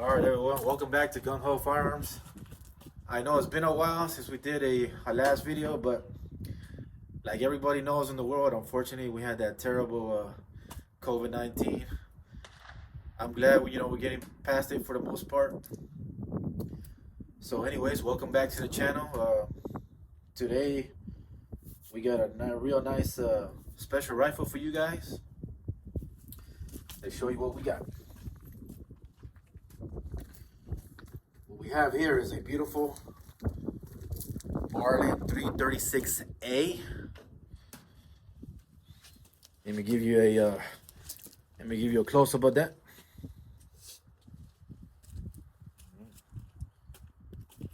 All right, everyone. Welcome back to Gung Ho Firearms. I know it's been a while since we did a last video, but like everybody knows in the world, unfortunately, we had that terrible COVID-19. I'm glad we're getting past it for the most part. So, anyways, welcome back to the channel. Today we got a real nice special rifle for you guys. Let's show you what we got. What we have here is a beautiful Marlin 336A. Let me give you a close up of that.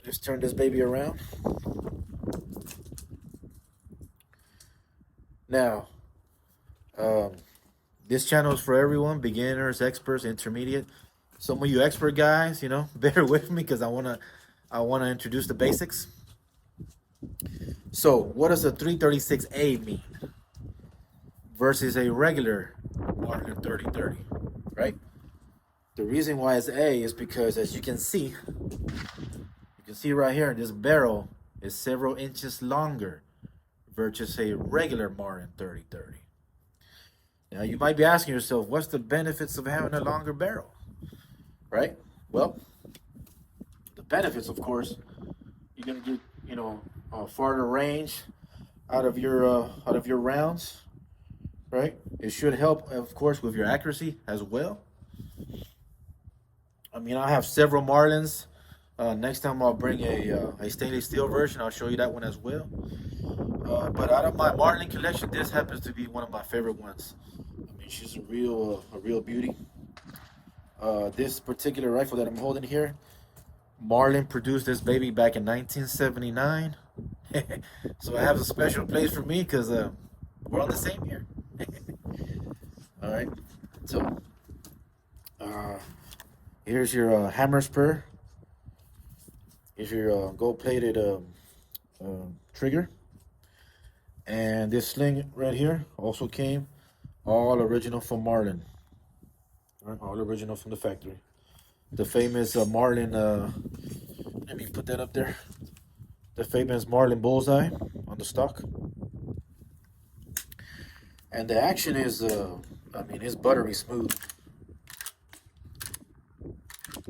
Let's turn this baby around. Now, this channel is for everyone, beginners, experts, intermediate. Some of you expert guys, bear with me because I wanna introduce the basics. So, what does a 336A mean versus a regular Marlin 3030, right? The reason why it's A is because, as you can see right here, this barrel is several inches longer versus a regular Marlin 3030. Now, you might be asking yourself, what's the benefits of having a longer barrel, right? Well, the benefits, of course, you're gonna get a farther range out of your rounds, right? It should help, of course, with your accuracy as well. I mean, I have several Marlins. Next time I'll bring a stainless steel version. I'll show you that one as well. But out of my Marlin collection, this happens to be one of my favorite ones. I mean, she's a real beauty. This particular rifle that I'm holding here, Marlin produced this baby back in 1979. So it has a special place for me because we're on the same year. All right. So here's your hammer spur. Here's your gold-plated trigger. And this sling right here also came all original from Marlin. All original from the factory. The famous Marlin, let me put that up there. The famous Marlin bullseye on the stock. And the action is, it's buttery smooth.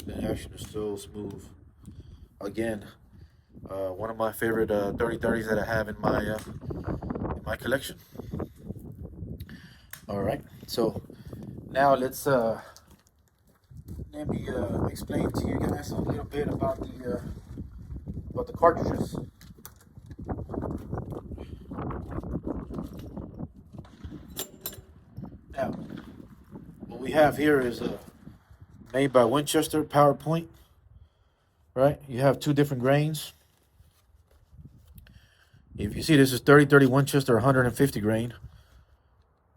The action is so smooth. Again, one of my favorite 3030s that I have in my collection. All right, so now let me explain to you guys a little bit about the cartridges. Now, what we have here is made by Winchester PowerPoint. Right, you have two different grains. If you see, this is 3030 Winchester 150 grain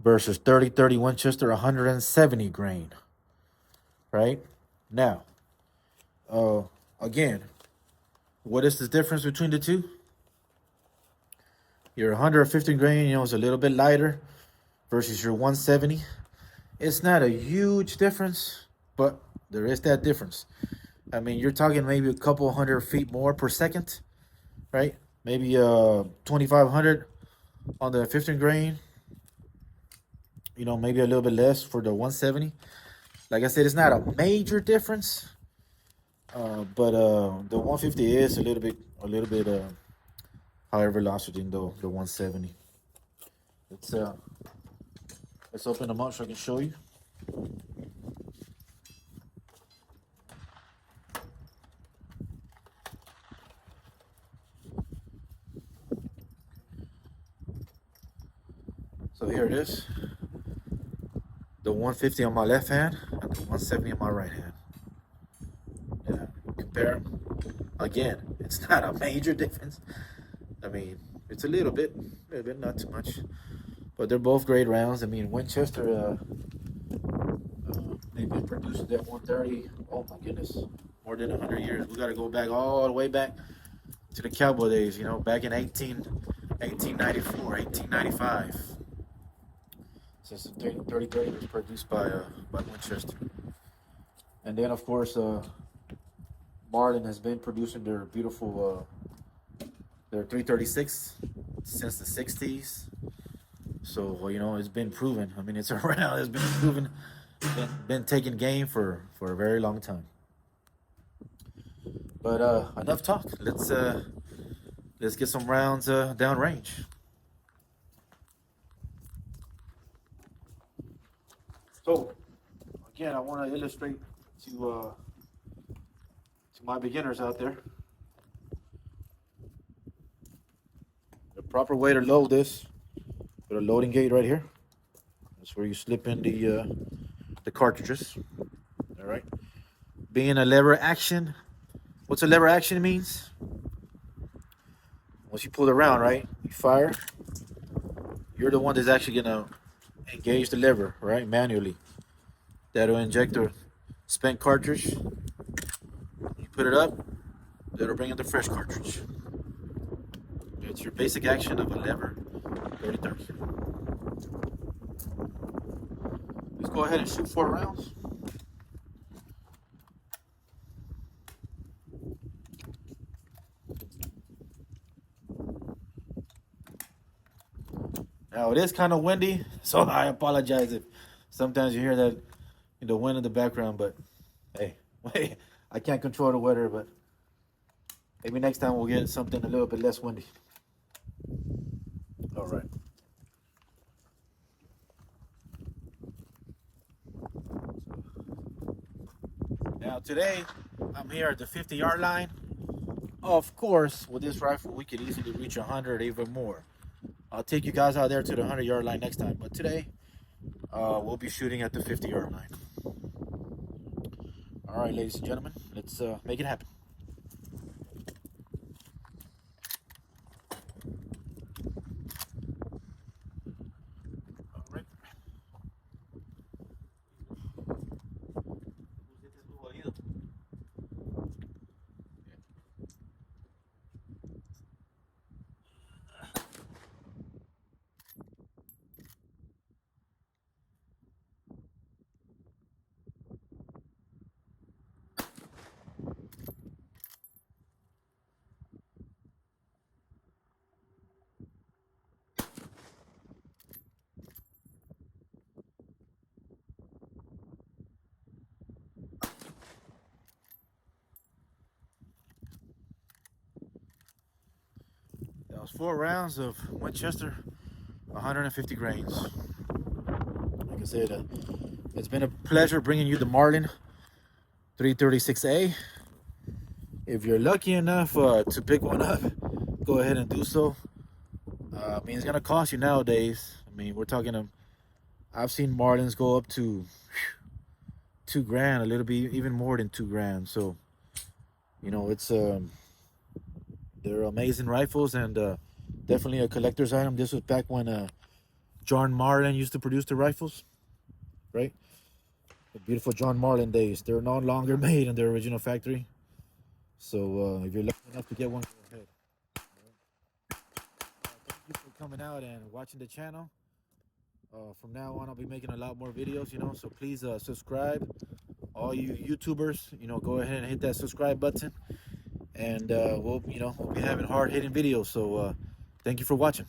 versus 3030 Winchester 170 grain. Right now, again, what is the difference between the two? Your 150 grain, is a little bit lighter versus your 170. It's not a huge difference, but there is that difference. I mean, you're talking maybe a couple hundred feet more per second, right? Maybe 2,500 on the 15 grain. Maybe a little bit less for the 170. Like I said, it's not a major difference, but the 150 is a little bit higher velocity than the 170. Let's open them up so I can show you. So here it is, the 150 on my left hand and the 170 on my right hand. Yeah, compare them. Again, it's not a major difference. I mean, it's a little bit, not too much. But they're both great rounds. I mean, Winchester, they've been producing that 130, oh my goodness, more than 100 years. We got to go back all the way back to the cowboy days, back in 1894, 1895. Since the 3030 was produced by Winchester. And then of course, Marlin has been producing their beautiful their 336 since the 60s. So you know, it's been proven. I mean, it's around. It's been proven. Been taking game for a very long time. But enough talk. Let's get some rounds downrange. So again, I want to illustrate to my beginners out there the proper way to load this. With a loading gate right here. That's where you slip in the cartridges. All right. Being a lever action. What's a lever action means? Once you pull it around, right? You fire. You're the one that's actually gonna engage the lever, right? Manually. That'll inject the spent cartridge. You put it up. That'll bring in the fresh cartridge. It's your basic action of a lever 30-30. Let's go ahead and shoot 4 rounds. Now it is kind of windy, so I apologize if sometimes you hear that the wind in the background. But hey, I can't control the weather. But maybe next time we'll get something a little bit less windy. All right. Now today I'm here at the 50-yard line. Of course, with this rifle we could easily reach 100, even more. I'll take you guys out there to the 100-yard line next time. But today, we'll be shooting at the 50-yard line. All right, ladies and gentlemen, let's make it happen. All right. That was 4 rounds of Winchester, 150 grains. Like I said, it's been a pleasure bringing you the Marlin 336A. If you're lucky enough to pick one up, go ahead and do so. I mean, it's gonna cost you nowadays. I mean, we're talking. I've seen Marlins go up to $2,000, a little bit even more than $2,000. So, you know, it's they're amazing rifles and definitely a collector's item. This was back when John Marlin used to produce the rifles, right? The beautiful John Marlin days. They're no longer made in their original factory. So if you're lucky enough to get one, go ahead. Thank you for coming out and watching the channel. From now on, I'll be making a lot more videos, you know. So please subscribe. All you YouTubers, you know, go ahead and hit that subscribe button. And we'll be having hard-hitting videos. So thank you for watching.